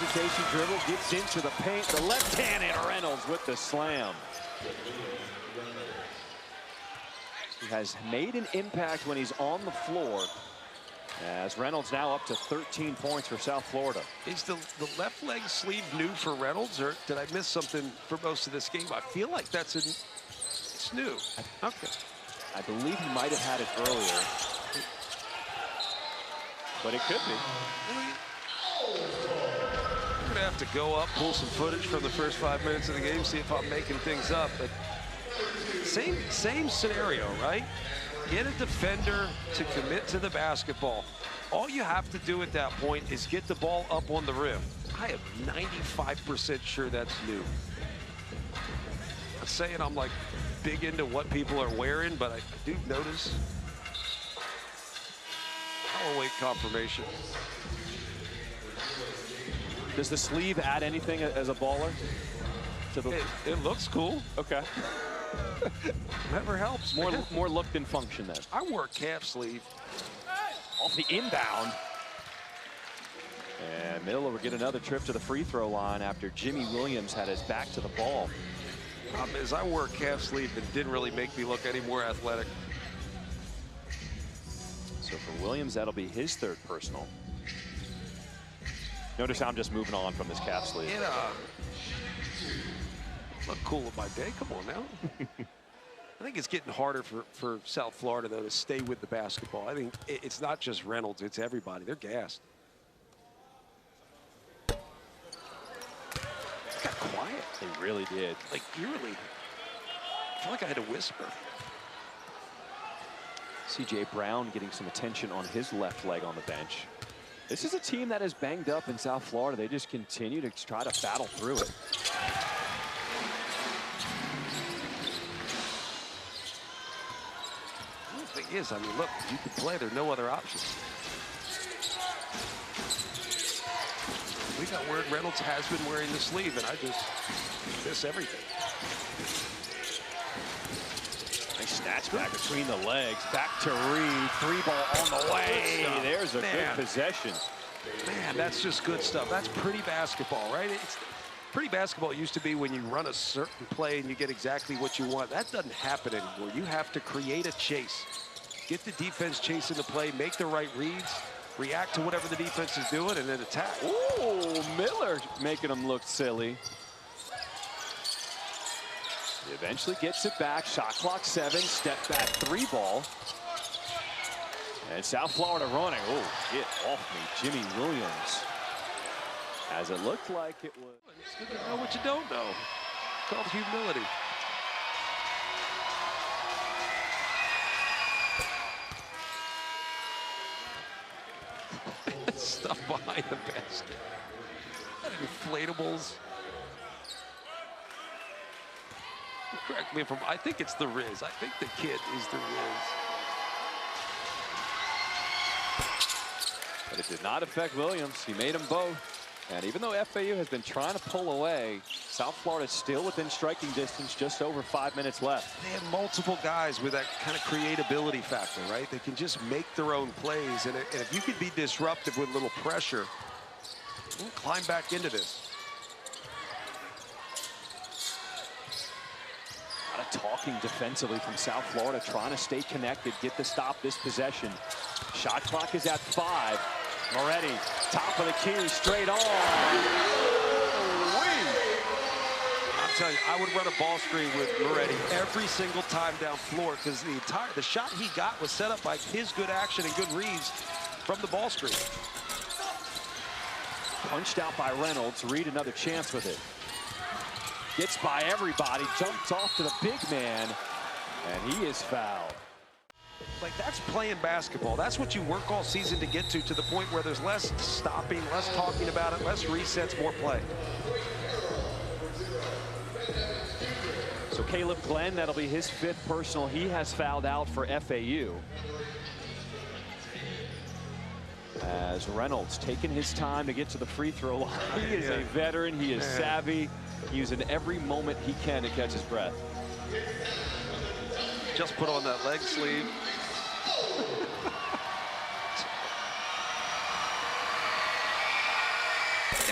hesitation dribble, gets into the paint. The left hand, and Reynolds with the slam. He has made an impact when he's on the floor, as Reynolds now up to 13 points for South Florida. Is the left leg sleeve new for Reynolds, or did I miss something for most of this game? I feel like it's new. Okay. I believe he might have had it earlier, but it could be. I'm gonna have to go up, pull some footage from the first 5 minutes of the game, see if I'm making things up. But same scenario, right? Get a defender to commit to the basketball. All you have to do at that point is get the ball up on the rim. I am 95% sure that's new. I'm saying I'm like big into what people are wearing, but I do notice. I'll await confirmation. Does the sleeve add anything as a baller? To the... It looks cool. Okay. Never helps. More look than function then. I wore a calf sleeve. Off the inbound. And Miller will get another trip to the free throw line after Jimmy Williams had his back to the ball. Problem is, I wore a calf sleeve that didn't really make me look any more athletic. So for Williams, that'll be his third personal. Notice how I'm just moving on from this calf sleeve. Look cool with my day. Come on now. I think it's getting harder for South Florida, though, to stay with the basketball. I think it's not just Reynolds, it's everybody. They're gassed. It got quiet. They really did. Like, eerily. I feel like I had to whisper. C.J. Brown getting some attention on his left leg on the bench. This is a team that is banged up in South Florida. They just continue to try to battle through it. The thing is, I mean, look, you can play. There are no other options. We got word Reynolds has been wearing the sleeve, and I just miss everything. Nice snatch back between the legs. Back to Reed. Three ball on the way. There's a good possession. Man, that's just good stuff. That's pretty basketball, right? Pretty basketball used to be when you run a certain play and you get exactly what you want. That doesn't happen anymore. You have to create a chase. Get the defense chasing the play, make the right reads, react to whatever the defense is doing, and then attack. Ooh, Miller making him look silly. He eventually gets it back. Shot clock 7, step back 3 ball. And South Florida running. Oh, get off me, Jimmy Williams. As it looked like it was. It's good to know what you don't know. It's called humility. Stuff behind the basket. Inflatables. Correct me if I think it's the Riz. I think the kid is the Riz. But it did not affect Williams. He made them both. And even though FAU has been trying to pull away, South Florida is still within striking distance, just over 5 minutes left. They have multiple guys with that kind of creatability factor, right? They can just make their own plays. And if you can be disruptive with a little pressure, we'll climb back into this. A lot of talking defensively from South Florida, trying to stay connected, get the stop this possession. Shot clock is at 5. Moretti, top of the key, straight on. I'm telling you, I would run a ball screen with Moretti every single time down floor, because the shot he got was set up by his good action and good reads from the ball screen. Punched out by Reynolds. Reed another chance with it. Gets by everybody, jumps off to the big man, and he is fouled. Like, that's playing basketball. That's what you work all season to get to the point where there's less stopping, less talking about it, less resets, more play. So Caleb Glenn, that'll be his 5th personal. He has fouled out for FAU. As Reynolds taking his time to get to the free throw line. He is a veteran. He is savvy, using every moment he can to catch his breath. Just put on that leg sleeve.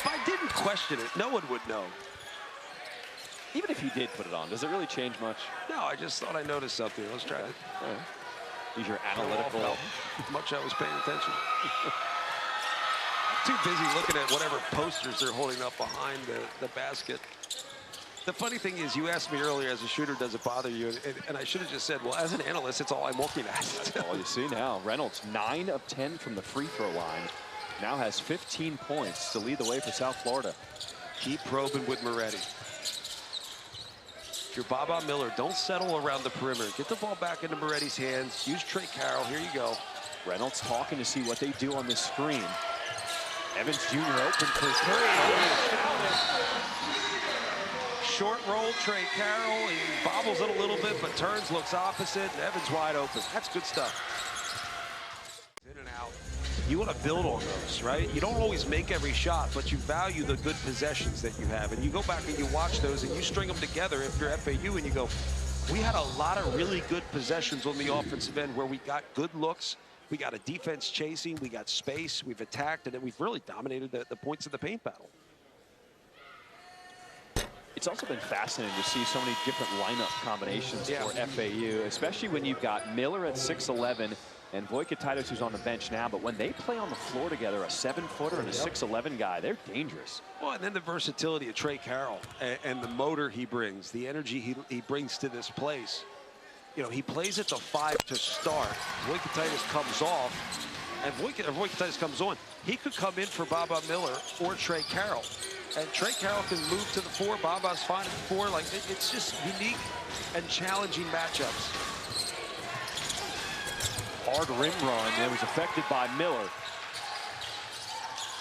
if I didn't question it, no one would know. Even if you did put it on, does it really change much? No, I just thought I noticed something. Let's try it. Use your analytical. How much I was paying attention. Too busy looking at whatever posters they're holding up behind the basket. The funny thing is, you asked me earlier, as a shooter, does it bother you? And I should have just said, well, as an analyst, it's all I'm looking at. That's all you see now. Reynolds, 9 of 10 from the free throw line. Now has 15 points to lead the way for South Florida. Keep probing with Moretti. If you're Baba Miller, don't settle around the perimeter. Get the ball back into Moretti's hands. Use Trey Carroll. Here you go. Reynolds talking to see what they do on this screen. Evans Jr. open for 3. Short roll, Trey Carroll. He bobbles it a little bit, but turns, looks opposite, and Evans wide open. That's good stuff. In and out. You want to build on those, right? You don't always make every shot, but you value the good possessions that you have. And you go back and you watch those and you string them together if you're FAU and you go, we had a lot of really good possessions on the offensive end where we got good looks. We got a defense chasing, we got space, we've attacked, and then we've really dominated the points of the paint battle. It's also been fascinating to see so many different lineup combinations for FAU, especially when you've got Miller at 6'11", and Voikatitis, who's on the bench now. But when they play on the floor together, a 7-footer and a 6'11" guy, they're dangerous. Well, and then the versatility of Trey Carroll and the motor he brings, the energy he brings to this place. You know, he plays at the 5 to start. Voikatitis comes off, and Voikatitis comes on. He could come in for Baba Miller or Trey Carroll. And Trey Carroll can move to the 4. Baba's fine at the 4. Like, it's just unique and challenging matchups. Hard rim run that was affected by Miller.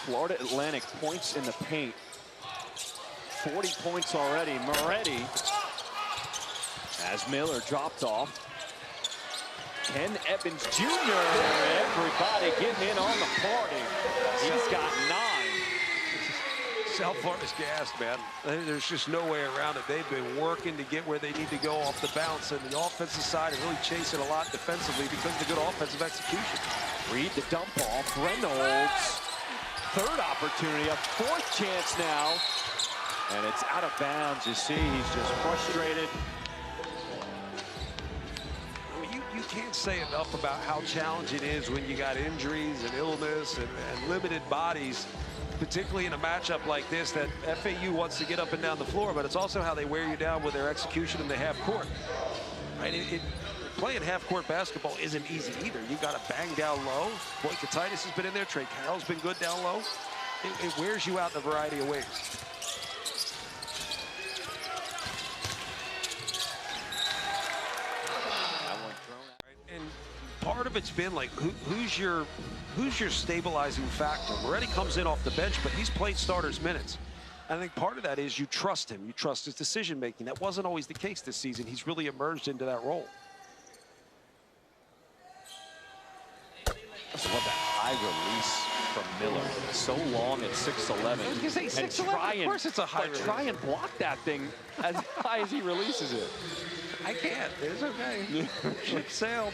Florida Atlantic points in the paint. 40 points already. Moretti, as Miller dropped off. Ken Evans Jr. Everybody getting in on the party. He's got 9. South Florida's gassed, man. There's just no way around it. They've been working to get where they need to go off the bounce, and the offensive side is really chasing a lot defensively because of the good offensive execution. Reed the dump off. Reynolds. 3rd opportunity, a 4th chance now. And it's out of bounds. You see, he's just frustrated. You can't say enough about how challenging it is when you got injuries and illness and limited bodies, particularly in a matchup like this that FAU wants to get up and down the floor, but it's also how they wear you down with their execution in the half court. Right? Playing half court basketball isn't easy either. You got to bang down low. Voikatitis has been in there. Trey Carroll's been good down low. It wears you out in a variety of ways. Part of it's been like, who's your stabilizing factor? Moretti comes in off the bench, but he's played starters minutes. I think part of that is you trust him. You trust his decision making. That wasn't always the case this season. He's really emerged into that role. I love that high release from Miller. So long at 6'11". I was going to say 6'11", of course it's a high release. Try and block that thing as high as he releases it. I can't. It's okay. Ship sailed.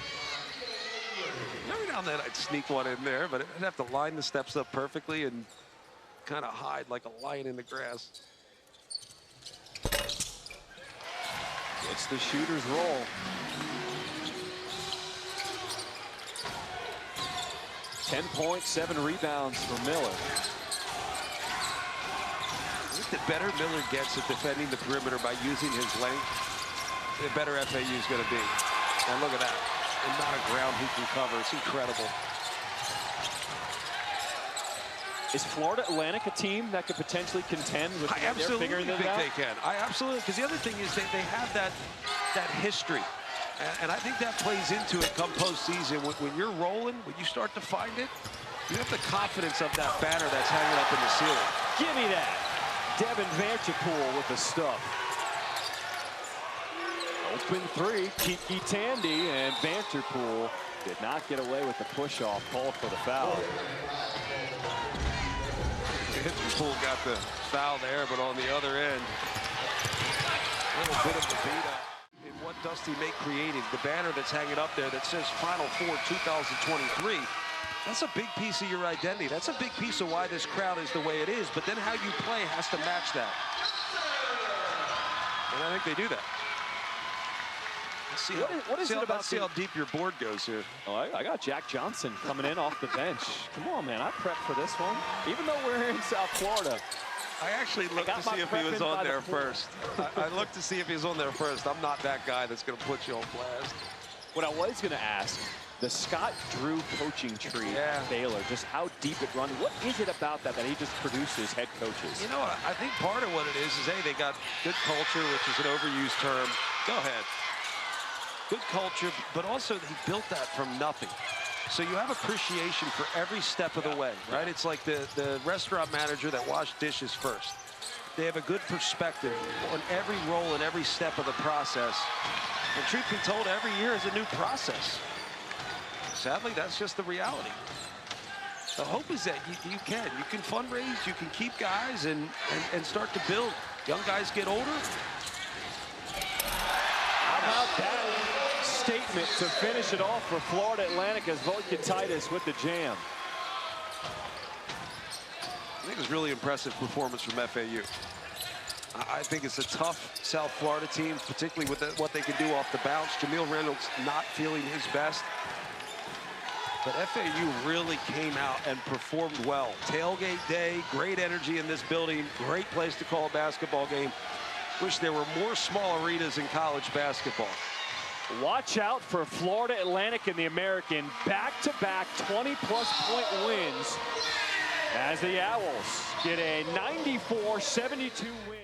Every now and then I'd sneak one in there, but I'd have to line the steps up perfectly and kind of hide like a lion in the grass. It's the shooter's roll. 10 points, 7 rebounds for Miller. I think the better Miller gets at defending the perimeter by using his length, the better FAU is going to be. And look at that. The amount of ground he can cover. It's incredible. Is Florida Atlantic a team that could potentially contend with I absolutely figuring think out? they can. I absolutely, because the other thing is they have that history. And I think that plays into it come postseason. When you're rolling, when you start to find it, you have the confidence of that banner that's hanging up in the ceiling. Give me that. Devin Vanterpool with the stuff. Open 3, Kiki Tandy, and Vanterpool did not get away with the push-off, called for the foul. Vanterpool got the foul there, but on the other end, a little bit of the beat-up in what Dusty May created. The banner that's hanging up there that says Final Four 2023. That's a big piece of your identity. That's a big piece of why this crowd is the way it is. But then how you play has to match that. And I think they do that. Let's see let's see how deep your board goes here. Oh, I got Jack Johnson coming in off the bench. Come on, man. I prepped for this one. Even though we're here in South Florida. I actually looked to see if he was on there first. I looked to see if he was on there first. I'm not that guy that's going to put you on blast. What I was going to ask, the Scott Drew coaching tree at Baylor, just how deep it runs. What is it about that he just produces head coaches? You know, I think part of what it is, hey, they got good culture, which is an overused term. Go ahead. Good culture, but also he built that from nothing. So you have appreciation for every step of the way, right? It's like the restaurant manager that washed dishes first. They have a good perspective on every role and every step of the process. And truth be told, every year is a new process. Sadly, that's just the reality. The hope is that you can fundraise, you can keep guys and start to build. Young guys get older. How about that statement to finish it off for Florida Atlantic as Voitkaitis with the jam. I think it was really impressive performance from FAU. I think it's a tough South Florida team, particularly with what they can do off the bounce. Jameel Reynolds not feeling his best. But FAU really came out and performed well. Tailgate day, great energy in this building, great place to call a basketball game. Wish there were more small arenas in college basketball. Watch out for Florida Atlantic and the American back-to-back 20-plus point wins as the Owls get a 94-72 win.